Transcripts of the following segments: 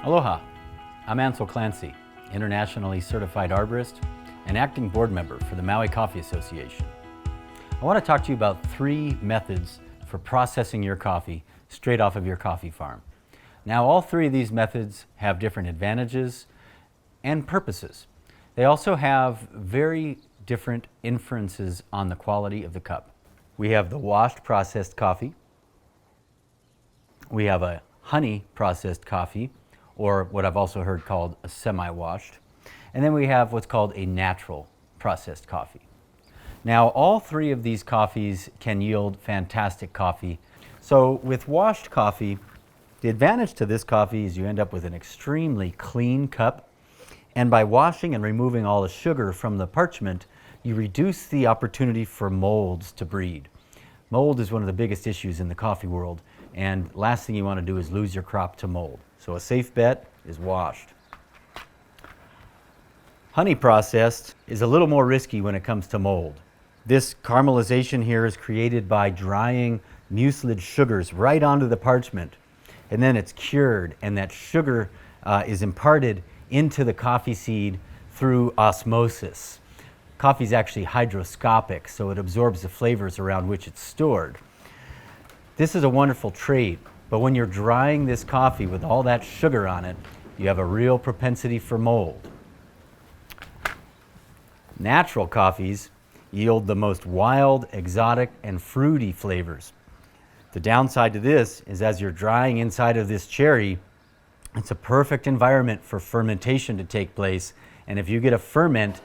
Aloha, I'm Ansel Clancy, internationally certified arborist and acting board member for the Maui Coffee Association. I want to talk to you about 3 methods for processing your coffee straight off of your coffee farm. Now, all 3 of these methods have different advantages and purposes. They also have very different inferences on the quality of the cup. We have the washed processed coffee. We have a honey processed coffee, or what I've also heard called a semi-washed. And then we have what's called a natural processed coffee. Now, all 3 of these coffees can yield fantastic coffee. So with washed coffee, the advantage to this coffee is you end up with an extremely clean cup. And by washing and removing all the sugar from the parchment, you reduce the opportunity for molds to breed. Mold is one of the biggest issues in the coffee world, and last thing you want to do is lose your crop to mold. So a safe bet is washed. Honey processed is a little more risky when it comes to mold. This caramelization here is created by drying mucilage sugars right onto the parchment, and then it's cured, and that sugar is imparted into the coffee seed through osmosis. Coffee is actually hydroscopic, so it absorbs the flavors around which it's stored. This is a wonderful trait, but when you're drying this coffee with all that sugar on it, you have a real propensity for mold. Natural coffees yield the most wild, exotic, and fruity flavors. The downside to this is as you're drying inside of this cherry, it's a perfect environment for fermentation to take place, and if you get a ferment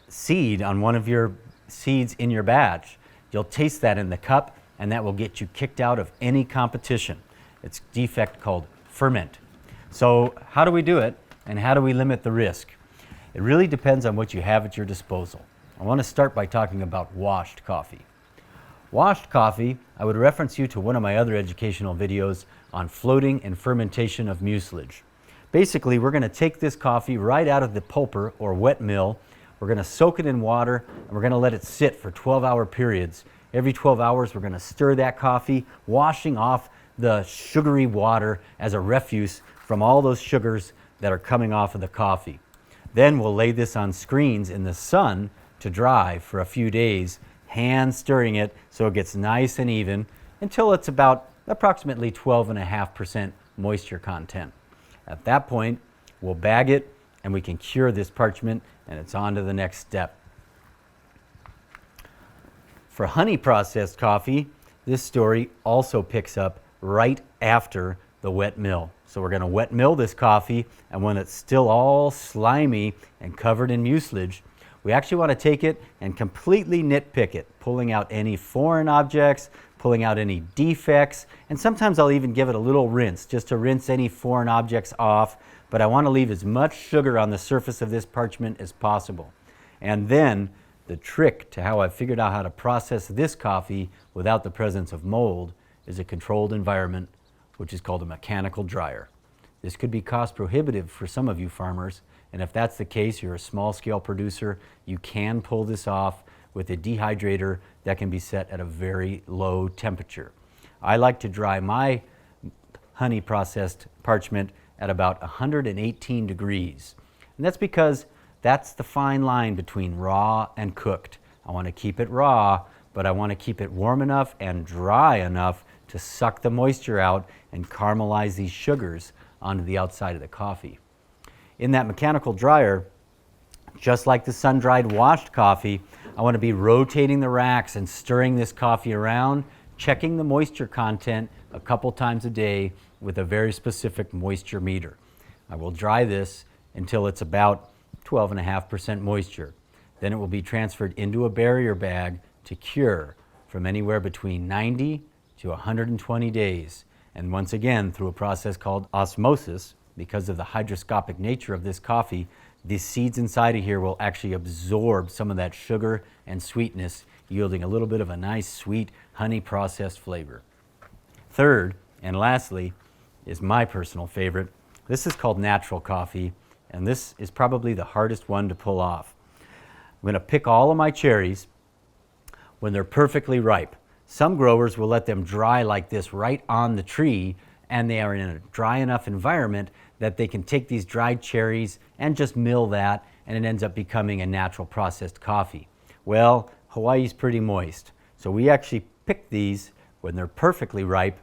seed on one of your seeds in your batch, you'll taste that in the cup, and that will get you kicked out of any competition. It's a defect called ferment. So how do we do it, and how do we limit the risk? It really depends on what you have at your disposal. I want to start by talking about washed coffee. Washed coffee, I would reference you to one of my other educational videos on floating and fermentation of mucilage. Basically, we're going to take this coffee right out of the pulper or wet mill. We're going to soak it in water, and we're going to let it sit for 12-hour periods. Every 12 hours, we're going to stir that coffee, washing off the sugary water as a refuse from all those sugars that are coming off of the coffee. Then we'll lay this on screens in the sun to dry for a few days, hand stirring it so it gets nice and even until it's about approximately 12.5% moisture content. At that point, we'll bag it, and we can cure this parchment, and it's on to the next step. For honey processed coffee, this story also picks up right after the wet mill. So we're going to wet mill this coffee, and when it's still all slimy and covered in mucilage, we actually want to take it and completely nitpick it, pulling out any foreign objects, pulling out any defects, and sometimes I'll even give it a little rinse, just to rinse any foreign objects off, but I want to leave as much sugar on the surface of this parchment as possible. And then the trick to how I've figured out how to process this coffee without the presence of mold is a controlled environment, which is called a mechanical dryer. This could be cost prohibitive for some of you farmers, and if that's the case, you're a small scale producer, you can pull this off with a dehydrator that can be set at a very low temperature. I like to dry my honey processed parchment at about 118 degrees. And that's because that's the fine line between raw and cooked. I want to keep it raw, but I want to keep it warm enough and dry enough to suck the moisture out and caramelize these sugars onto the outside of the coffee. In that mechanical dryer, just like the sun-dried washed coffee, I want to be rotating the racks and stirring this coffee around, checking the moisture content a couple times a day with a very specific moisture meter. I will dry this until it's about 12.5% moisture. Then it will be transferred into a barrier bag to cure from anywhere between 90 to 120 days. And once again, through a process called osmosis, because of the hydroscopic nature of this coffee, the seeds inside of here will actually absorb some of that sugar and sweetness, yielding a little bit of a nice, sweet, honey processed flavor. Third, and lastly, is my personal favorite. This is called natural coffee, and this is probably the hardest one to pull off. I'm going to pick all of my cherries when they're perfectly ripe. Some growers will let them dry like this right on the tree, and they are in a dry enough environment that they can take these dried cherries and just mill that, and it ends up becoming a natural processed coffee. Well, Hawaii's pretty moist, so we actually pick these when they're perfectly ripe,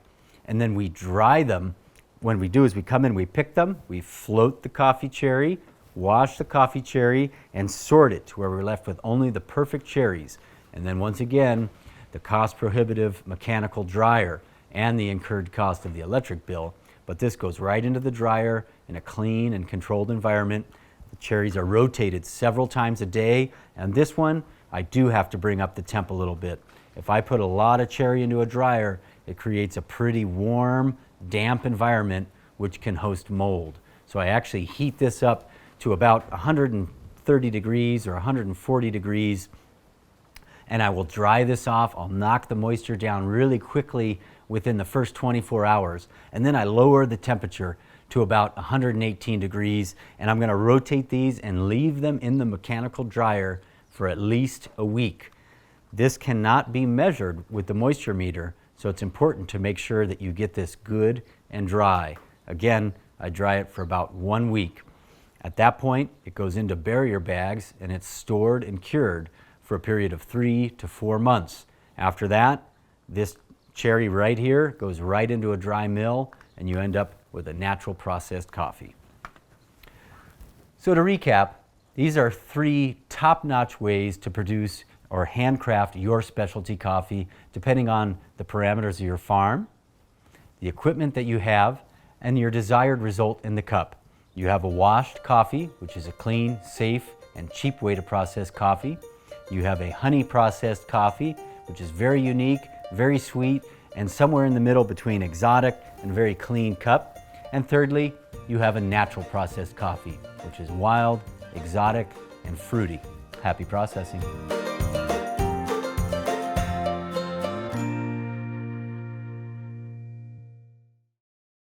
and then we dry them. When we do is we come in, we pick them, we float the coffee cherry, wash the coffee cherry, and sort it to where we're left with only the perfect cherries. And then once again, the cost-prohibitive mechanical dryer and the incurred cost of the electric bill. But this goes right into the dryer in a clean and controlled environment. The cherries are rotated several times a day, and this one, I do have to bring up the temp a little bit. If I put a lot of cherry into a dryer, it creates a pretty warm, damp environment which can host mold. So I actually heat this up to about 130 degrees or 140 degrees, and I will dry this off. I'll knock the moisture down really quickly within the first 24 hours, and then I lower the temperature to about 118 degrees, and I'm going to rotate these and leave them in the mechanical dryer for at least a week. This cannot be measured with the moisture meter, so it's important to make sure that you get this good and dry. Again, I dry it for about 1 week. At that point, it goes into barrier bags and it's stored and cured for a period of 3 to 4 months. After that, this cherry right here goes right into a dry mill, and you end up with a natural processed coffee. So to recap, these are 3 top-notch ways to produce or handcraft your specialty coffee, depending on the parameters of your farm, the equipment that you have, and your desired result in the cup. You have a washed coffee, which is a clean, safe, and cheap way to process coffee. You have a honey processed coffee, which is very unique, very sweet, and somewhere in the middle between exotic and very clean cup. And thirdly, you have a natural processed coffee, which is wild, exotic, and fruity. Happy processing.